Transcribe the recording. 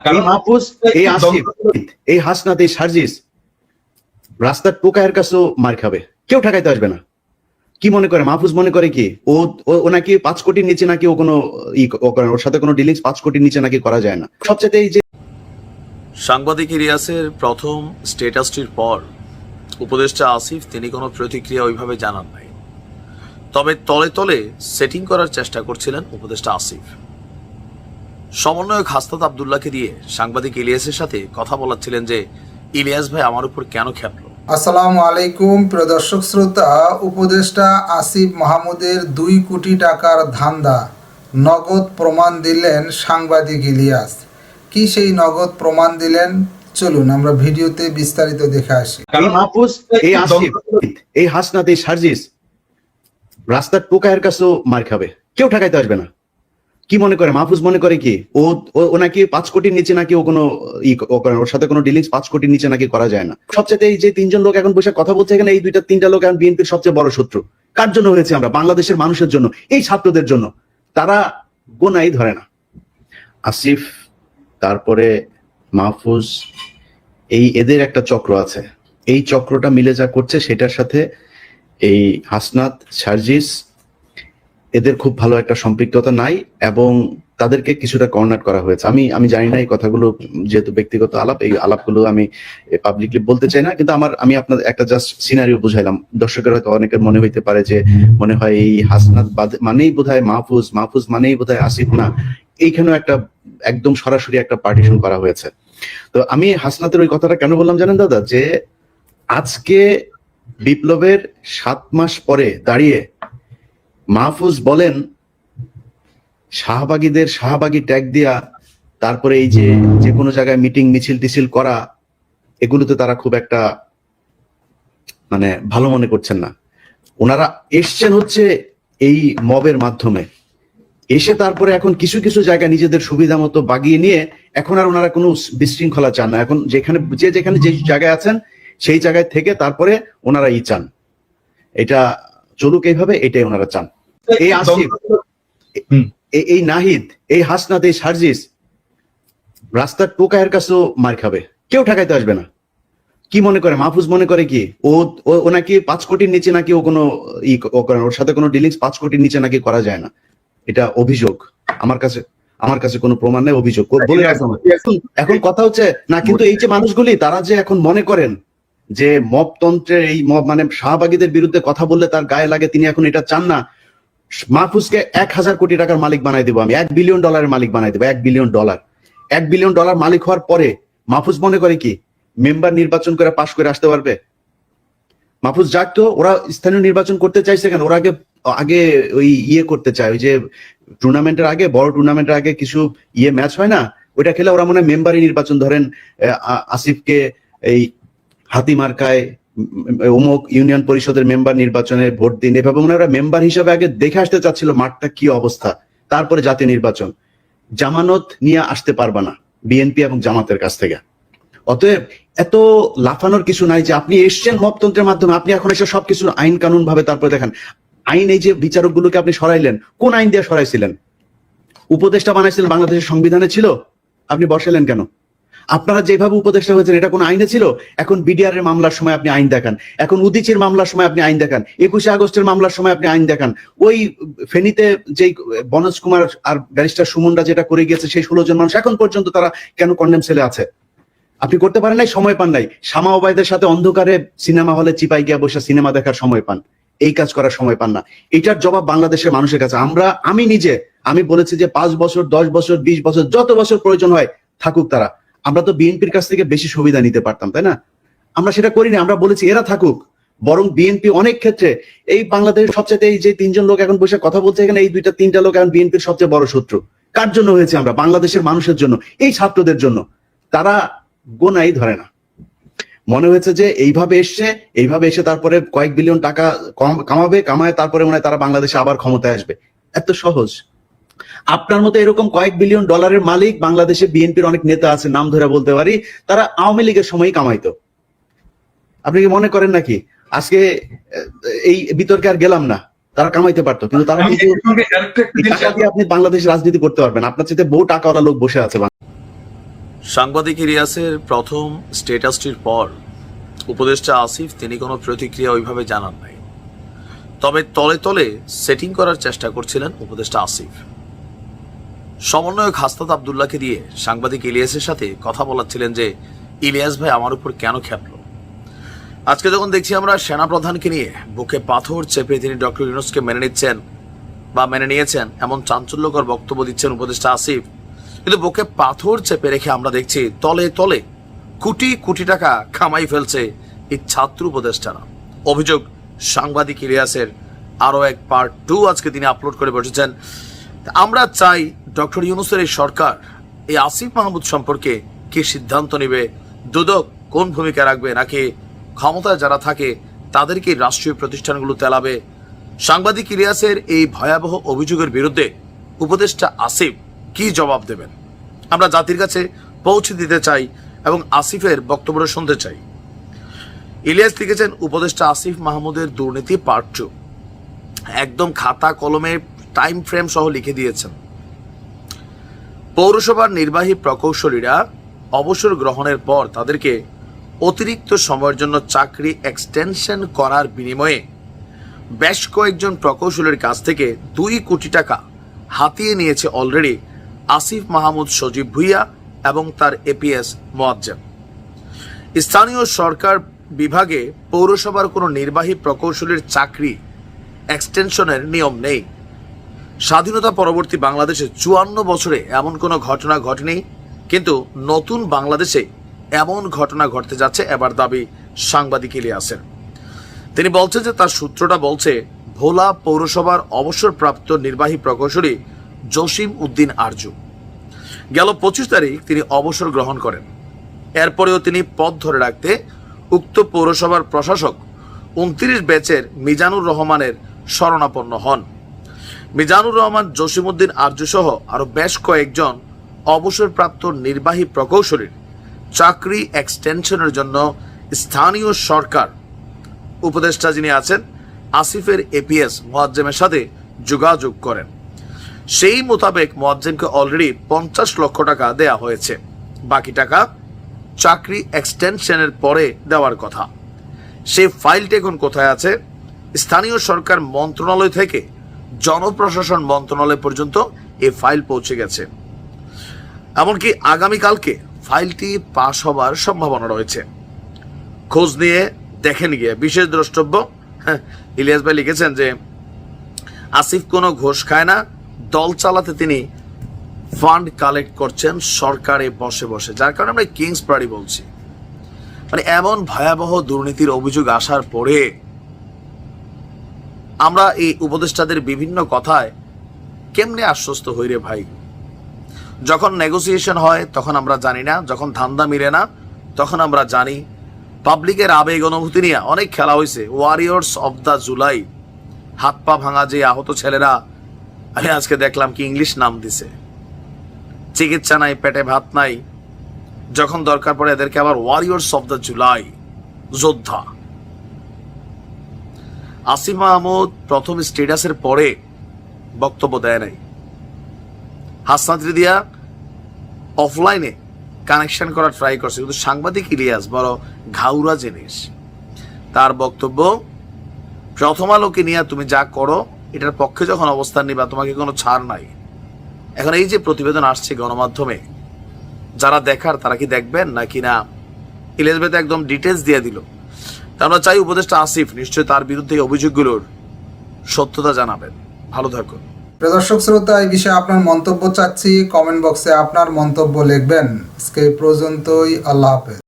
এই মাহফুজ, এই আসিফ, এই হাসনাত, এই সার্জিস রাস্তার টোকায়ের কাছেও মার খাবে, কেউ ঠেকাইতে আসবে না। কি মনে করে মাহফুজ? মনে করে কি ও নাকি 5 কোটির নিচে নাকি ও কোনো ওর সাথে কোনো ডিলিংস 5 কোটির নিচে নাকি করা যায় না। সবচেয়ে এই যে সাংবাদিক ইলিয়াসের প্রথম স্ট্যাটাসটির পর উপদেষ্টা আসিফ তিনি কোনো প্রতিক্রিয়া ওইভাবে জানান নাই, তবে তলে তলে সেটিং করার চেষ্টা করছিলেন উপদেষ্টা আসিফ। সমন্বয়ক হাসনাত আব্দুল্লাহকে দিয়ে সাংবাদিক ইলিয়াসের সাথে কথা বলাচ্ছিলেন যে ইলিয়াস ভাই আমার উপর কেন খেপলো। আসসালামু আলাইকুম প্রিয় দর্শক শ্রোতা, উপদেষ্টা আসিফ মাহমুদের 2 কোটি টাকার ধান্দা নগদ প্রমাণ দিলেন সাংবাদিক ইলিয়াস। কি সেই নগদ প্রমাণ দিলেন, চলুন আমরা ভিডিওতে বিস্তারিত দেখে আসি। এই মাহফুজ, এই আসিফ, এই হাসনাত, এই সার্জিস রাস্তার টোকায়ের কাছেও মার খাবে, কেউ ঠেকাইতে আসবে না। কি মনে করে মাহফুজ? মনে করে কি ও নাকি 5 কোটির নিচে নাকি ও কোনো ওর সাথে কোনো ডিলিংস 5 কোটির নিচে নাকি করা যায় না। সবচেয়ে এই যে 3জন লোক এখন বসে কথা বলছে এখানে, এই 2-3টা লোক এখন বিএনপির সবচেয়ে বড় শত্রু। কার জন্য হয়েছে? আমরা বাংলাদেশের মানুষের জন্য, এই ছাত্রদের জন্য। তারা গোনাই ধরে না। আসিফ, তারপরে মাহফুজ, এই এদের একটা চক্র আছে। এই চক্রটা মিলে যা করছে সেটার সাথে এই হাসনাত, সার্জিস এদের খুব ভালো একটা সম্পৃক্ততা নাই এবং তাদেরকে কিছুটা কর্নার করা হয়েছে। আমি জানি না এই কথাগুলো, যেহেতু ব্যক্তিগত আলাপ, এই আলাপগুলো আমি পাবলিকলি বলতে চাই না, কিন্তু আমি আপনাদের একটা জাস্ট সিনারিও বুঝাইলাম। দর্শকের হয়তো অনেকের মনে হইতে পারে যে মনে হয় এই হাসনাত মানেই বোধহয় মাহফুজ, মাহফুজ মানেই বোধহয় আসিফ। না, এইখানেও একটা একদম সরাসরি একটা পার্টিশন করা হয়েছে। তো আমি হাসনাতের ওই কথাটা কেন বললাম জানেন দাদা, যে আজকে বিপ্লবের 7 মাস পরে দাঁড়িয়ে মাহফুজ বলেন শাহবাগীদের শাহবাগী ট্যাগ দিয়া, তারপরে এই যে কোনো জায়গায় মিটিং মিছিল টিছিল করা, এগুলোতে তারা খুব একটা মানে ভালো মনে করছেন না। ওনারা এসছেন হচ্ছে এই মবের মাধ্যমে, এসে তারপরে এখন কিছু কিছু জায়গা নিজেদের সুবিধা মতো বাগিয়ে নিয়ে এখন আর ওনারা কোনো বিশৃঙ্খলা চান না। এখন যেখানে যে জায়গায় আছেন সেই জায়গায় থেকে তারপরে ওনারা চান এটা চলুক এইভাবে, এটাই ওনারা চান। এই আসিফ, এই নাহিদ, এই হাসনাত, এই সার্জিস রাস্তার টোকায়ের কাছেও মার খাবে, কেউ ঠেকাইতে আসবে না। কি মনে করে মাহফুজ? মনে করে কি ও নাকি 5 কোটির নিচে নাকি ও কোনো ওর সাথে কোনো ডিলিংস 5 কোটির নিচে নাকি করা যায় না। এটা অভিযোগ, আমার কাছে কোনো প্রমাণ নেই, অভিযোগ বলে এখন কথা হচ্ছে না। কিন্তু এই যে মানুষগুলি তারা যে এখন মনে করেন যে মবতন্ত্রের এই মব মানে শাহবাগীদের বিরুদ্ধে কথা বললে তার গায়ে লাগে, তিনি এখন এটা চান না। মাহফুজকে 1000 কোটি টাকার মালিক বানাই দেবো আমি, $1 বিলিয়ন মালিক বানাই দেবো। $1 বিলিয়ন, $1 বিলিয়ন মালিক হওয়ার পরে মাহফুজ মনে করে কি মেম্বার নির্বাচন করে পাশ করে আসতে পারবে? মাহফুজ যাক, তো ওরা স্থানীয় নির্বাচন করতে চাইছে কেন? ওরা আগে ওই করতে চায়, ওই যে টুর্নামেন্টের আগে, বড় টুর্নামেন্টের আগে কিছু ম্যাচ হয় না, ওইটা খেলে ওরা মনে হয় মেম্বারই নির্বাচন, ধরেন আসিফকে এই হাতি মার্কায় অমুক ইউনিয়ন পরিষদের মেম্বার নির্বাচনে ভোট দিন, এভাবে মনে হয় মেম্বার হিসাবে আগে দেখে আসতে চাচ্ছিল মাঠটা কি অবস্থা, তারপরে জাতীয় নির্বাচন। জামানত নিয়ে আসতে পারবা না বিএনপি এবং জামাতের কাছ থেকে। অতএব এত লাফানোর কিছু নাই যে আপনি এসছেন মবতন্ত্রের মাধ্যমে, আপনি এখন এসে সবকিছু আইন কানুন ভাবে তারপরে দেখেন। আইন, এই যে বিচারক গুলোকে আপনি সরাইলেন, কোন আইন দিয়ে সরাইছিলেন? উপদেষ্টা বানাইছিলেন বাংলাদেশের সংবিধানে ছিল, আপনি বসাইলেন কেন? আপনারা যেভাবে উপদেষ্টা হয়েছেন এটা কোন আইনে ছিল? এখন বিডিআর এর মামলার সময় আপনি আইন দেখান, এখন উদিচির মামলার সময় আপনি আইন দেখান, 21শে আগস্টের মামলার সময় আপনি আইন দেখান, ওই ফেনীতে যে বনজ কুমার আর ব্যারিস্টার সুমনরা যেটা করে গিয়েছে সেই 16 জন মানুষ এখন পর্যন্ত তারা কেন কন্ডেম সেলে আছে? আপনি করতে পারেন নাই, সময় পান নাই। শামা ওবায়দের সাথে অন্ধকারে সিনেমা হলে চিপাই গিয়া বসে সিনেমা দেখার সময় পান, এই কাজ করার সময় পান না। এটার জবাব বাংলাদেশের মানুষের কাছে। আমি বলেছি যে 5 বছর, 10 বছর, 20 বছর, যত বছর প্রয়োজন হয় থাকুক তারা। আমরা তো বিএনপির কাছ থেকে বেশি সুবিধা নিতে পারতাম, তাই না? আমরা সেটা করিনি, আমরা বলেছি এরা থাকুক। বরং বিএনপি অনেক ক্ষেত্রে এই বাংলাদেশের সবচেয়ে এই যে 3জন লোক এখন বসে কথা বলছে এখানে, এই 2-3টা লোক এখন বিএনপির সবচেয়ে বড় শত্রু। কার জন্য হয়েছে? আমরা বাংলাদেশের মানুষের জন্য, এই ছাত্রদের জন্য। তারা গোনাই ধরে না। মনে হয়েছে যে এইভাবে এসে তারপরে কয়েক বিলিয়ন টাকা কামায় তারপরে মনে হয় তারা বাংলাদেশে আবার ক্ষমতায় আসবে। এত সহজ? আপনার মতো এরকম কয়েক বিলিয়ন ডলারের মালিক বাংলাদেশে বিএনপির অনেক নেতা আছে, নাম ধরে বলতে পারি, তারা আওয়ামী লীগের সময়ই কামাইতো। আপনি কি মনে করেন নাকি আজকে এই বিতর্কে আর গেলাম না, তারা কামাইতে পারতো, কিন্তু তারা আপনি বাংলাদেশের রাজনীতি করতে পারবেন? আপনার চাইতে বহু টাকাওয়ালা লোক বসে আছে। সাংবাদিক ইলিয়াসের প্রথম স্ট্যাটাসটির পর উপদেষ্টা আসিফ তিনি কোনো প্রতিক্রিয়া ওইভাবে জানান নাই। তবে তলে তলে সেটিং করার চেষ্টা করছিলেন উপদেষ্টা আসিফ। সমন্বয়ক হাসনাত আব্দুল্লাহকে দিয়ে সাংবাদিক ইলিয়াসের সাথে কথা বলাচ্ছিলেন যে ইলিয়াস ভাই আমার উপর কেন খেপলো। আজকে যখন দেখছি আমরা সেনাপ্রধানকে নিয়ে বুকে পাথর চেপে তিনি ডক্টর ইউনূসকে মেনে নিচ্ছেন বা মেনে নিয়েছেন এমন চাঞ্চল্যকর বক্তব্য দিচ্ছেন উপদেষ্টা আসিফ, কিন্তু বুকে পাথর চেপে রেখে আমরা দেখছি তলে তলে কোটি কোটি টাকা কামাই ফেলছে এই ছাত্র উপদেষ্টারা। অভিযোগ সাংবাদিক ইলিয়াসের আরো এক পার্ট 2 আজকে তিনি আপলোড করে বসেছেন। আমরা চাই ডক্টর ইউনূসের এই সরকার এই আসিফ মাহমুদ সম্পর্কে কি সিদ্ধান্ত নেবে, দুদক কোন ভূমিকা রাখবে, নাকি ক্ষমতায় যারা থাকে তাদেরকে রাষ্ট্রীয় প্রতিষ্ঠানগুলো তেলাবে। সাংবাদিক ইলিয়াসের এই ভয়াবহ অভিযোগের বিরুদ্ধে উপদেষ্টা আসিফ কি জবাব দেবেন আমরা জাতির কাছে পৌঁছে দিতে চাই এবং আসিফের বক্তব্য শুনতে চাই। ইলিয়াস লিখেছেন উপদেষ্টা আসিফ মাহমুদের দুর্নীতি পার্ট 2, একদম খাতা কলমে টাইম ফ্রেম সহ লিখে দিয়েছেন। পৌরসভার নির্বাহী প্রকৌশলীরা অবসর গ্রহণের পর তাদেরকে অতিরিক্ত সময়ের জন্য চাকরি এক্সটেনশন করার বিনিময়ে বেশ কয়েকজন প্রকৌশলীর কাছ থেকে 2 কোটি টাকা হাতিয়ে নিয়েছে অলরেডি আসিফ মাহমুদ সজীব ভুইয়া এবং তার এপিএস মোয়াজ্জেম। স্থানীয় সরকার বিভাগে পৌরসভার কোনো নির্বাহী প্রকৌশলীর চাকরি এক্সটেনশনের নিয়ম নেই। স্বাধীনতা পরবর্তী বাংলাদেশে 54 বছরে এমন কোনো ঘটনা ঘটেনি, কিন্তু নতুন বাংলাদেশে এমন ঘটনা ঘটতে যাচ্ছে এবার দাবি সাংবাদিক ইলিয়াসের। তিনি বলছেন যে তার সূত্রটা বলছে ভোলা পৌরসভার অবসরপ্রাপ্ত নির্বাহী প্রকৌশলী জসিম উদ্দিন আরজু গেল 25 তারিখ তিনি অবসর গ্রহণ করেন। এরপরেও তিনি পদ ধরে রাখতে উক্ত পৌরসভার প্রশাসক 29 ব্যাচের মিজানুর রহমানের শরণাপন্ন হন। মিজানুর রহমান, জসিম উদ্দিন আরজু সহ আরো বেশ কয়েকজন অবসরপ্রাপ্ত নির্বাহী প্রকৌশলীর চাকরি এক্সটেনশনের জন্য স্থানীয় সরকার উপদেষ্টা যিনি আছেন আসিফের এপিএস মোয়াজ্জেমের সাথে যোগাযোগ করেন। সেই মোতাবেক মোয়াজ্জেমকে অলরেডি 50 লক্ষ টাকা দেয়া হয়েছে। বাকি টাকা চাকরি এক্সটেনশনের পরে দেওয়ার কথা। সেই ফাইলটা এখন কোথায় আছে? স্থানীয় সরকার মন্ত্রণালয় থেকে জনপ্রশাসন মন্ত্রণালয় পর্যন্ত এই ফাইল পৌঁছে গেছে। এমনকি আগামীকালকে ফাইলটি পাশ হবার সম্ভাবনা রয়েছে। খোঁজ নিয়ে দেখেন গিয়ে বিশেষ দ্রষ্টব্য ইলিয়াস ভাই লিখেছেন যে আসিফ কোনো ঘোষ খায় না, দল চালাতে তিনি ফান্ড কালেক্ট করছেন সরকারে বসে বসে, যার কারণে আমরা কিংস পার্টি বলছি। মানে এমন ভয়াবহ দুর্নীতির অভিযোগ আসার পরে আমরা এই উপদেষ্টাদের বিভিন্ন কথায় কেমনে আশ্বস্ত হই রে ভাই। যখন নেগোসিয়েশন হয় তখন আমরা জানি না, যখন ধান্দা মিলে না তখন আমরা জানি। পাবলিকের আবেগ অনুভূতি নিয়ে অনেক খেলা হয়েছে। ওয়ারিয়র্স অফ দ্য জুলাই, হাত পা ভাঙা যে আহত ছেলেরা, আমি আজকে দেখলাম কি ইংলিশ নাম দিছে। চিকিৎসা নাই, পেটে ভাত নাই, যখন দরকার পড়ে এদেরকে আবার ওয়ারিয়র্স অফ দ্য জুলাই, যোদ্ধা। আসিফ মাহমুদ প্রথম স্ট্যাটাসের পরে বক্তব্য দেয় নাই। হাসনাত রিদিয়া অফলাইনে কানেকশন করার ট্রাই করছে, কিন্তু সাংবাদিক ইলিয়াস বড় ঘাউরা জিনিস। তার বক্তব্য প্রথম আলোকে নিয়ে তুমি যা করো এটার পক্ষে যখন অবস্থান নিবা তোমাকে কোনো ছাড় নাই। এখন এই যে প্রতিবেদন আসছে গণমাধ্যমে, যারা দেখার তারা কি দেখবেন নাকি না? ইলিয়াস ভাই তো একদম ডিটেলস দিয়ে দিল। আমরা চাই উপদেষ্টা আসিফ নিশ্চয়ই তার বিরুদ্ধে অভিযোগগুলোর সত্যতা জানাবেন। ভালো থাকুন। দর্শক শ্রোতা, এই বিষয়ে আপনার মন্তব্য চাচ্ছি, কমেন্ট বক্সে আপনার মন্তব্য লিখবেন। আজকে এই পর্যন্তই, আল্লাহ হাফেজ।